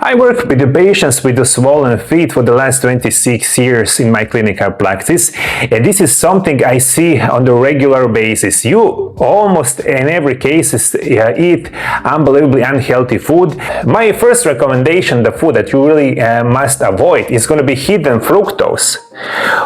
I work with the patients with the swollen feet for the last 26 years in my clinical practice, and this is something I see on the regular basis. You almost in every case eat unbelievably unhealthy food. My first recommendation, the food that you really must avoid, is going to be hidden fructose.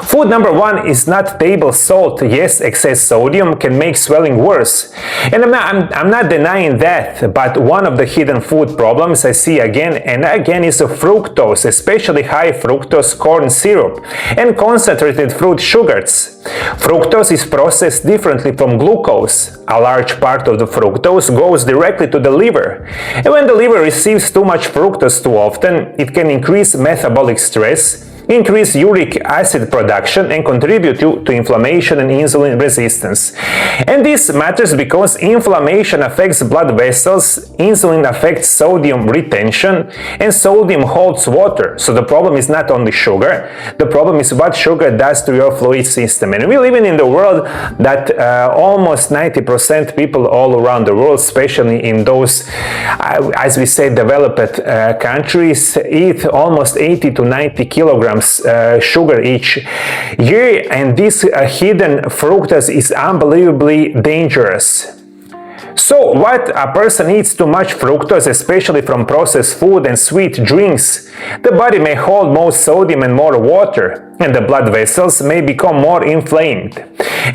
Food number one is not table salt. Yes, excess sodium can make swelling worse, and I'm not denying that, but one of the hidden food problems I see again and again is fructose, especially high fructose corn syrup and concentrated fruit sugars. Fructose is processed differently from glucose. A large part of the fructose goes directly to the liver, and when the liver receives too much fructose too often, it can increase metabolic stress, increase uric acid production, and contribute to inflammation and insulin resistance. And this matters because inflammation affects blood vessels, insulin affects sodium retention, and sodium holds water. So the problem is not only sugar, the problem is what sugar does to your fluid system. And we live in the world that almost 90% people all around the world, especially in those, as we say, developed countries, eat almost 80 to 90 kilograms sugar each year, and this hidden fructose is unbelievably dangerous. So what a person eats too much fructose, especially from processed food and sweet drinks, the body may hold more sodium and more water, and the blood vessels may become more inflamed.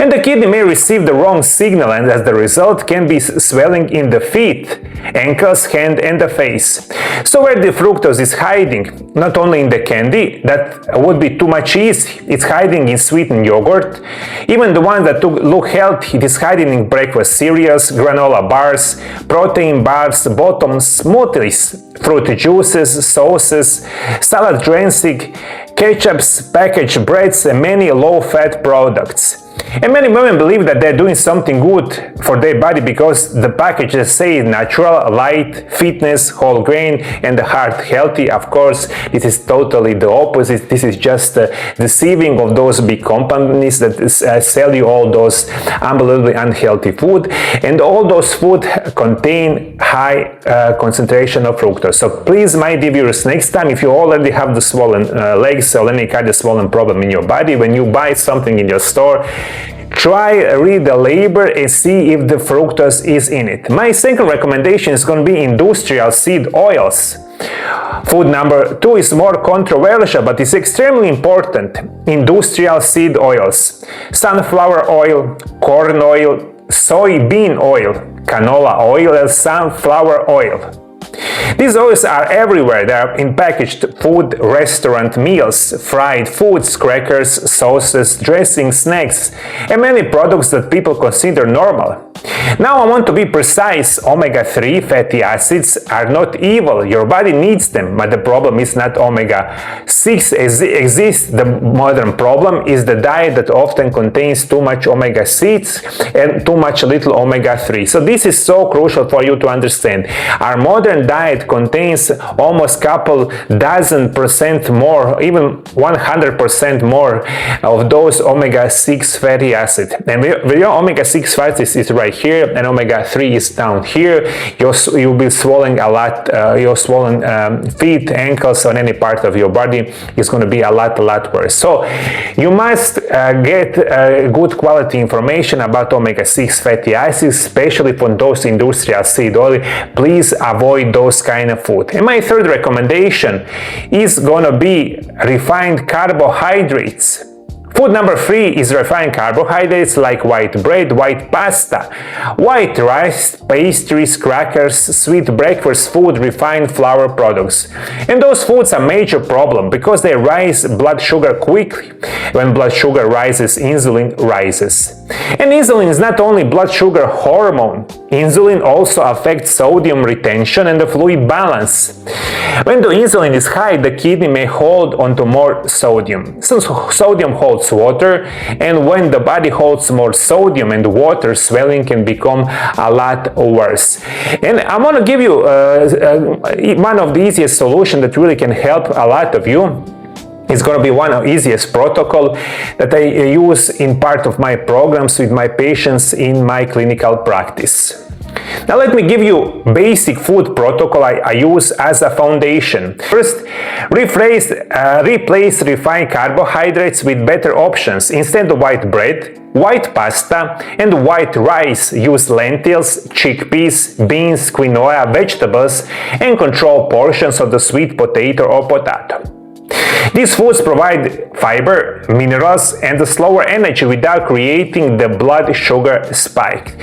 And the kidney may receive the wrong signal, and as the result can be swelling in the feet, ankles, hand, and the face. So where the fructose is hiding, not only in the candy, that would be too much easy, it's hiding in sweetened yogurt. Even the ones that look healthy, it is hiding in breakfast cereals, granola bars, protein bars, bottoms, smoothies, fruit juices, sauces, salad dressing, ketchups, packaged breads, and many low-fat products. And many women believe that they're doing something good for their body because the packages say natural, light, fitness, whole grain, and the heart healthy. Of course, this is totally the opposite. This is just deceiving of those big companies that sell you all those unbelievably unhealthy food. And all those food contain high concentration of fructose. So please, my dear viewers, next time if you already have the swollen legs or any kind of swollen problem in your body, when you buy something in your store, try read the label and see if the fructose is in it. My second recommendation is going to be industrial seed oils. Food number two is more controversial, but it's extremely important. Industrial seed oils. Sunflower oil, corn oil, soybean oil, canola oil, and sunflower oil. These oils are everywhere. They are in packaged food, restaurant meals, fried foods, crackers, sauces, dressings, snacks, and many products that people consider normal. Now I want to be precise. Omega-3 fatty acids are not evil. Your body needs them, but the problem is not omega-6 exists. The modern problem is the diet that often contains too much omega-6 and too much little omega-3. So this is so crucial for you to understand. Our modern diet contains almost couple dozen% more, even 100% more of those omega-6 fatty acids. And your omega-6 fatty acids is right here, and omega-3 is down here. You'll be swelling a lot. Your swollen feet, ankles, on any part of your body is going to be a lot worse. So you must get good quality information about omega-6 fatty acids, especially from those industrial seed oil. Please avoid those kind of food. And my third recommendation is going to be refined carbohydrates. Food number 3 is refined carbohydrates like white bread, white pasta, white rice, pastries, crackers, sweet breakfast food, refined flour products. And those foods are a major problem because they raise blood sugar quickly. When blood sugar rises, insulin rises. And insulin is not only blood sugar hormone. Insulin also affects sodium retention and the fluid balance. When the insulin is high, the kidney may hold onto more sodium. Since sodium holds water, and when the body holds more sodium and water, swelling can become a lot worse. And I want to give you one of the easiest solutions that really can help a lot of you. It's going to be one of the easiest protocol that I use in part of my programs with my patients in my clinical practice. Now let me give you basic food protocol I use as a foundation. First, replace refined carbohydrates with better options. Instead of white bread, white pasta, and white rice, use lentils, chickpeas, beans, quinoa, vegetables, and control portions of the sweet potato or potato. These foods provide fiber, minerals, and a slower energy without creating the blood sugar spike.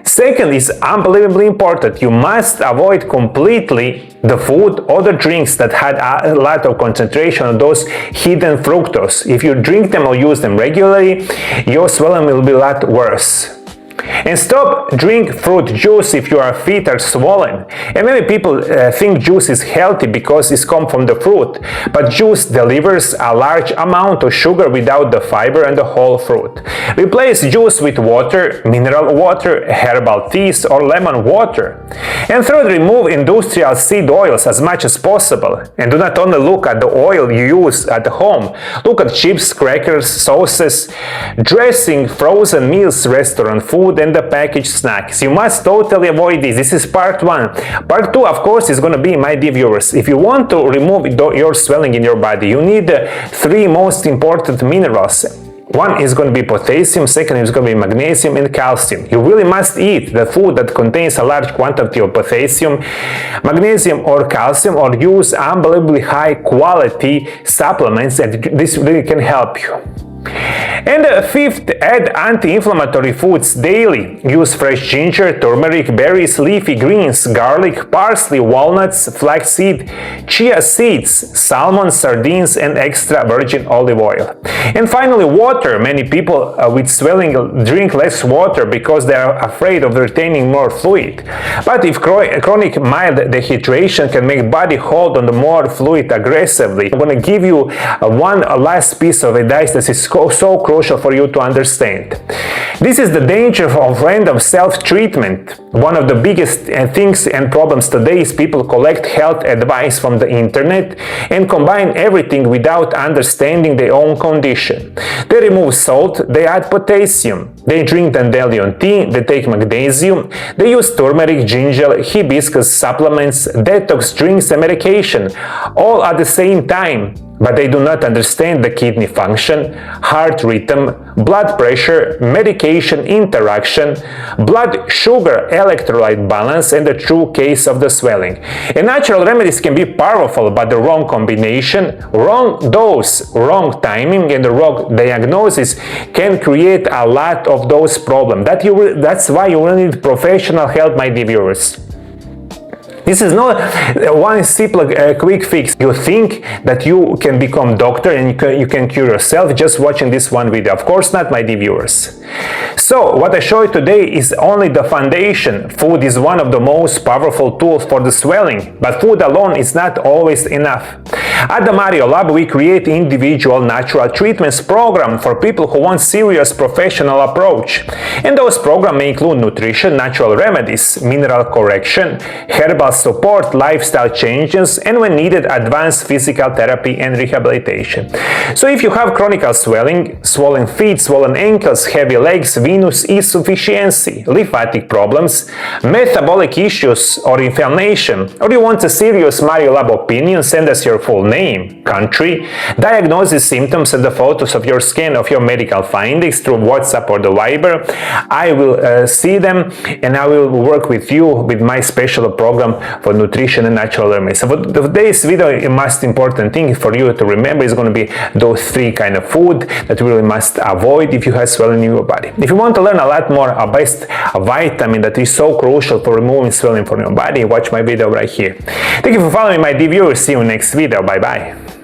Second is unbelievably important. You must avoid completely the food or the drinks that had a lot of concentration of those hidden fructose. If you drink them or use them regularly, your swelling will be a lot worse. And stop drink fruit juice if your feet are swollen. And many people think juice is healthy because it's come from the fruit, but juice delivers a large amount of sugar without the fiber and the whole fruit. Replace juice with water, mineral water, herbal teas, or lemon water. And third, remove industrial seed oils as much as possible. And do not only look at the oil you use at home. Look at chips, crackers, sauces, dressing, frozen meals, restaurant food, and the packaged snacks. You must totally avoid this. This is part 1. Part 2, of course, is going to be, my dear viewers, if you want to remove your swelling in your body, you need the 3 most important minerals. One is going to be potassium, second is going to be magnesium and calcium. You really must eat the food that contains a large quantity of potassium, magnesium or calcium, or use unbelievably high quality supplements, and this really can help you. And fifth, add anti-inflammatory foods daily. Use fresh ginger, turmeric, berries, leafy greens, garlic, parsley, walnuts, flaxseed, chia seeds, salmon, sardines, and extra virgin olive oil. And finally, water. Many people with swelling drink less water because they are afraid of retaining more fluid. But if chronic mild dehydration can make body hold on the more fluid aggressively, I'm going to give you one last piece of advice that is so crucial for you to understand. This is the danger of random self-treatment. One of the biggest things and problems today is people collect health advice from the internet and combine everything without understanding their own condition. They remove salt, they add potassium, they drink dandelion tea, they take magnesium, they use turmeric, ginger, hibiscus supplements, detox drinks and medication, all at the same time. But they do not understand the kidney function, heart rhythm, blood pressure, medication interaction, blood sugar electrolyte balance, and the true case of the swelling. And natural remedies can be powerful, but the wrong combination, wrong dose, wrong timing, and the wrong diagnosis can create a lot of those problems. That's why you will need professional help, my dear viewers. This is not one simple quick fix. You think that you can become doctor and you can cure yourself just watching this one video. Of course not, my dear viewers. So what I show you today is only the foundation. Food is one of the most powerful tools for the swelling, but food alone is not always enough. At the Mario Lab, we create individual natural treatments program for people who want serious professional approach. And those programs may include nutrition, natural remedies, mineral correction, herbal support, lifestyle changes, and when needed, advanced physical therapy and rehabilitation. So if you have chronic swelling, swollen feet, swollen ankles, heavy legs, venous insufficiency, lymphatic problems, metabolic issues, or inflammation, or you want a serious Mario Lab opinion, send us your full name, country, diagnosis, symptoms, and the photos of your scan of your medical findings through WhatsApp or the Viber. I will see them and I will work with you with my special program for nutrition and natural remedies. So for today's video, the most important thing for you to remember is going to be those 3 kind of food that you really must avoid if you have swelling in your body. If you want to learn a lot more about a vitamin that is so crucial for removing swelling from your body, watch my video right here. Thank you for following, my dear viewers. See you next video. Bye bye.